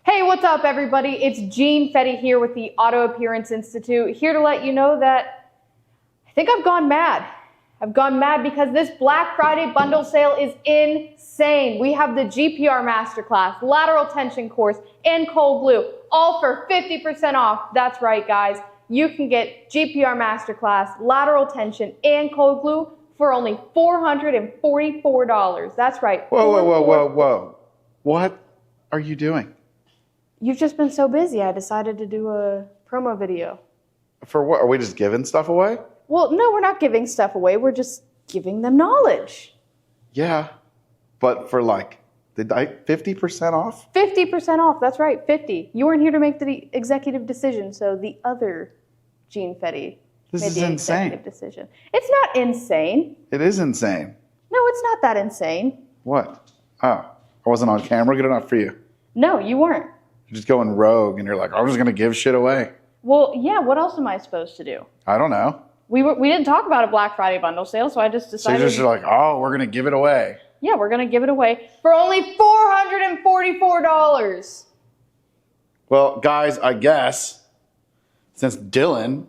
Hey, what's up everybody? It's Jean Fetty here with the Auto Appearance Institute, here to let you know that I think I've gone mad. I've gone mad because this Black Friday bundle sale is insane. We have the GPR Masterclass, Lateral Tension Course, and Cold Glue, all for 50% off. That's right, guys. You can get GPR Masterclass, Lateral Tension, and Cold Glue for only $444. That's right. Whoa. What are you doing? You've just been so busy, I decided to do a promo video. For what? Are we just giving stuff away? Well, no, we're not giving stuff away. We're just giving them knowledge. Yeah, but for like, 50% off? 50% off, that's right, 50. You weren't here to make the executive decision, so the other Jean Fetty made the executive decision. It's not insane. It is insane. No, it's not that insane. What? Oh, I wasn't on camera good enough for you. No, you weren't. You're just going rogue and you're like, I'm just going to give shit away. Well, yeah, what else am I supposed to do? I don't know. We didn't talk about a Black Friday bundle sale, so I just decided. So you're just like, oh, we're going to give it away. Yeah, we're going to give it away for only $444. Well, guys, I guess, since Dylan,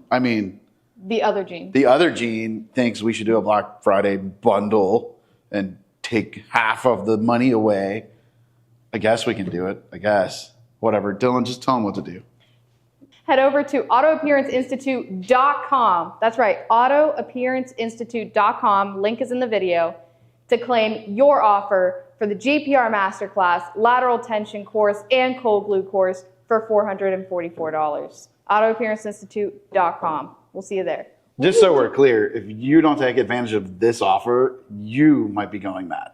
The other Jean. The other Jean thinks we should do a Black Friday bundle and take half of the money away. I guess we can do it. I guess. Whatever. Dylan, just tell him what to do. Head over to autoappearanceinstitute.com. That's right, autoappearanceinstitute.com. Link is in the video to claim your offer for the GPR Masterclass, Lateral Tension Course, and Cold Glue Course for $444. Autoappearanceinstitute.com. We'll see you there. Just so we're clear, if you don't take advantage of this offer, you might be going mad.